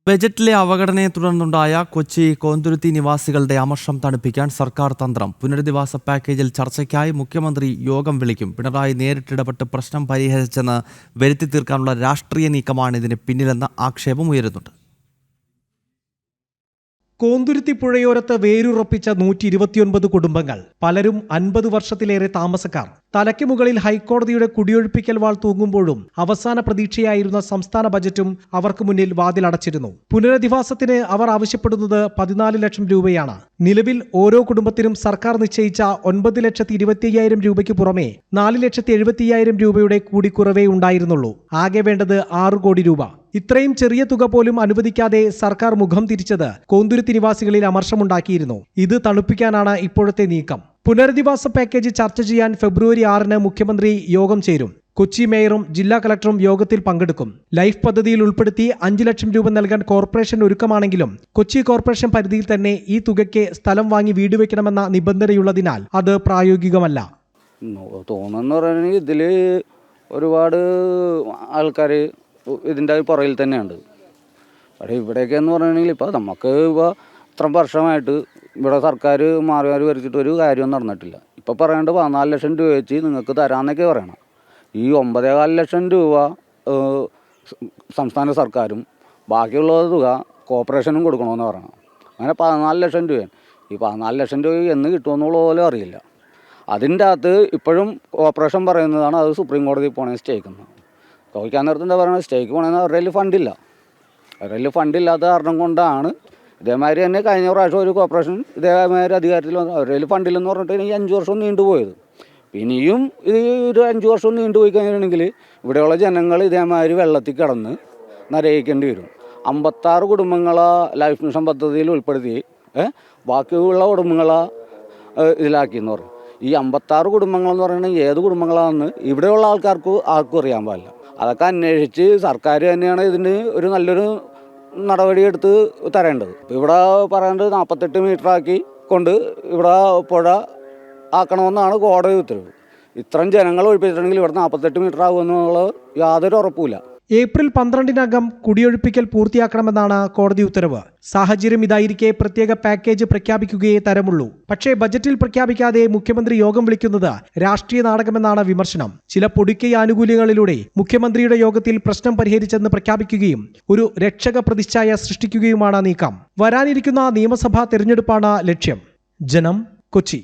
ബജറ്റിലെ അവഗണനയെ തുടർന്നുണ്ടായ കൊച്ചി കോന്തുരുത്തി നിവാസികളുടെ അമർഷം തണുപ്പിക്കാൻ സർക്കാർ തന്ത്രം. പുനരധിവാസ പാക്കേജിൽ ചർച്ചയ്ക്കായി മുഖ്യമന്ത്രി യോഗം വിളിക്കും. പിണറായി നേരിട്ടിടപെട്ട് പ്രശ്നം പരിഹരിച്ചെന്ന് വരുത്തി തീർക്കാനുള്ള രാഷ്ട്രീയ നീക്കമാണ് ഇതിന് പിന്നിലെന്ന ആക്ഷേപം ഉയരുന്നുണ്ട്. കോന്തുരുത്തി പുഴയോരത്ത് വേരുറപ്പിച്ച 129 കുടുംബങ്ങൾ, പലരും 50 വർഷത്തിലേറെ താമസക്കാർ. തലയ്ക്ക് മുകളിൽ ഹൈക്കോടതിയുടെ കുടിയൊഴിപ്പിക്കൽ വാൾ തൂങ്ങുമ്പോഴും അവസാന പ്രതീക്ഷയായിരുന്ന സംസ്ഥാന ബജറ്റും അവർക്ക് മുന്നിൽ വാതിലടച്ചിരുന്നു. പുനരധിവാസത്തിന് അവർ ആവശ്യപ്പെടുന്നത് 14 ലക്ഷം രൂപയാണ്. നിലവിൽ ഓരോ കുടുംബത്തിനും സർക്കാർ നിശ്ചയിച്ച 9,25,000 രൂപയ്ക്ക് പുറമെ 4,70,000 രൂപയുടെ കൂടി കുറവേ ഉണ്ടായിരുന്നുള്ളൂ. ആകെ വേണ്ടത് 6 കോടി രൂപ. ഇത്രയും ചെറിയ തുക പോലും അനുവദിക്കാതെ സർക്കാർ മുഖം തിരിച്ചത് കോന്തുരുത്തി നിവാസികളിൽ അമർഷമുണ്ടാക്കിയിരുന്നു. ഇത് തണുപ്പിക്കാനാണ് ഇപ്പോഴത്തെ നീക്കം. പുനരധിവാസ പാക്കേജ് ചർച്ച ചെയ്യാൻ ഫെബ്രുവരി 6-ന് മുഖ്യമന്ത്രി യോഗം ചേരും. കൊച്ചി മേയറും ജില്ലാ കളക്ടറും യോഗത്തിൽ പങ്കെടുക്കും. ലൈഫ് പദ്ധതിയിൽ ഉൾപ്പെടുത്തി 5 ലക്ഷം രൂപ നൽകാൻ കോർപ്പറേഷൻ ഒരുക്കമാണെങ്കിലും കൊച്ചി കോർപ്പറേഷൻ പരിധിയിൽ തന്നെ ഈ തുകയ്ക്ക് സ്ഥലം വാങ്ങി വീട് വെക്കണമെന്ന നിബന്ധനയുള്ളതിനാൽ അത് പ്രായോഗികമല്ല. തോന്നുന്നു പറയുകയാണെങ്കിൽ ഇതിൽ ഒരുപാട് ആൾക്കാർ ഇതിൻ്റെ പുറകിൽ തന്നെയുണ്ട്. പക്ഷേ ഇവിടെയൊക്കെ എന്ന് പറയുകയാണെങ്കിൽ ഇപ്പോൾ നമുക്ക് ഇത്രയും വർഷമായിട്ട് ഇവിടെ സർക്കാർ മാറി വരച്ചിട്ട് ഒരു കാര്യവും നടന്നിട്ടില്ല. ഇപ്പോൾ പറയേണ്ടത് 14 ലക്ഷം രൂപ വെച്ച് നിങ്ങൾക്ക് തരാമെന്നൊക്കെ പറയണം. ഈ 9,4 ലക്ഷം രൂപ സംസ്ഥാന സർക്കാരും ബാക്കിയുള്ള തുക കോർപ്പറേഷനും കൊടുക്കണമെന്ന് പറയണം. അങ്ങനെ 14 ലക്ഷം രൂപയാണ്. ഈ 14 ലക്ഷം രൂപ എന്ന് കിട്ടുമെന്നുള്ള പോലും അറിയില്ല. അതിൻ്റെ അകത്ത് ഇപ്പോഴും കോർപ്പറേഷൻ പറയുന്നതാണ് അത് സുപ്രീം കോടതിയിൽ പോകണേ സ്റ്റേക്കുന്നത്. ചോദിക്കാൻ നേരത്തെ എന്താ പറയുന്നത്, സ്റ്റേക്ക് പോകണമെന്ന് അവരുടെ കയ്യിൽ ഫണ്ടില്ല. അവരുടെ കയ്യിൽ ഫണ്ടില്ലാത്ത കാരണം കൊണ്ടാണ് ഇതേമാതിരി തന്നെ കഴിഞ്ഞ പ്രാവശ്യം ഒരു കോർപ്പറേഷൻ ഇതേമാതിരി അധികാരത്തിൽ അവരുടെ കയ്യിൽ ഫണ്ടില്ലെന്ന് പറഞ്ഞിട്ട് എനിക്ക് 5 വർഷം നീണ്ടുപോയത്. ഇനിയും ഇത് ഒരു 5 വർഷം നീണ്ടുപോയി കഴിഞ്ഞിട്ടുണ്ടെങ്കിൽ ഇവിടെയുള്ള ജനങ്ങൾ ഇതേമാതിരി വെള്ളത്തിൽ കിടന്ന് നരയിക്കേണ്ടി വരും. 56 കുടുംബങ്ങളെ ലൈഫ് മിഷൻ പദ്ധതിയിൽ ഉൾപ്പെടുത്തി ബാക്കിയുള്ള കുടുംബങ്ങളെ ഇതിലാക്കിയെന്ന് പറയും. ഈ 56 കുടുംബങ്ങളെന്ന് പറയുന്നത് ഏത് കുടുംബങ്ങളാണെന്ന് ഇവിടെയുള്ള ആർക്കും അറിയാൻ പാടില്ല. അതൊക്കെ അന്വേഷിച്ച് സർക്കാർ തന്നെയാണ് ഇതിന് ഒരു നല്ലൊരു നടപടിയെടുത്ത് തരേണ്ടത്. ഇവിടെ പറയേണ്ടത് 48 മീറ്ററാക്കി കൊണ്ട് ഇവിടെ പുഴ ആക്കണമെന്നാണ് കോടതി ഉത്തരവ്. ഇത്രയും ജനങ്ങൾ ഒഴിപ്പിച്ചിട്ടുണ്ടെങ്കിൽ ഇവിടെ 48 മീറ്റർ ആകുമെന്നുള്ള യാതൊരു ഉറപ്പുമില്ല. ഏപ്രിൽ 12-നകം കുടിയൊഴിപ്പിക്കൽ പൂർത്തിയാക്കണമെന്നാണ് കോടതി ഉത്തരവ്. സാഹചര്യം ഇതായിരിക്കെ പ്രത്യേക പാക്കേജ് പ്രഖ്യാപിക്കുകയേ തരമുള്ളൂ. പക്ഷേ ബജറ്റിൽ പ്രഖ്യാപിക്കാതെ മുഖ്യമന്ത്രി യോഗം വിളിക്കുന്നത് രാഷ്ട്രീയ നാടകമെന്നാണ് വിമർശനം. ചില പൊടിക്കൈ ആനുകൂല്യങ്ങളിലൂടെ മുഖ്യമന്ത്രിയുടെ യോഗത്തിൽ പ്രശ്നം പരിഹരിച്ചെന്ന് പ്രഖ്യാപിക്കുകയും ഒരു രക്ഷക പ്രതിച്ഛായ സൃഷ്ടിക്കുകയുമാണ് നീക്കം. വരാനിരിക്കുന്ന നിയമസഭാ തെരഞ്ഞെടുപ്പാണ് ലക്ഷ്യം. ജനം, കൊച്ചി.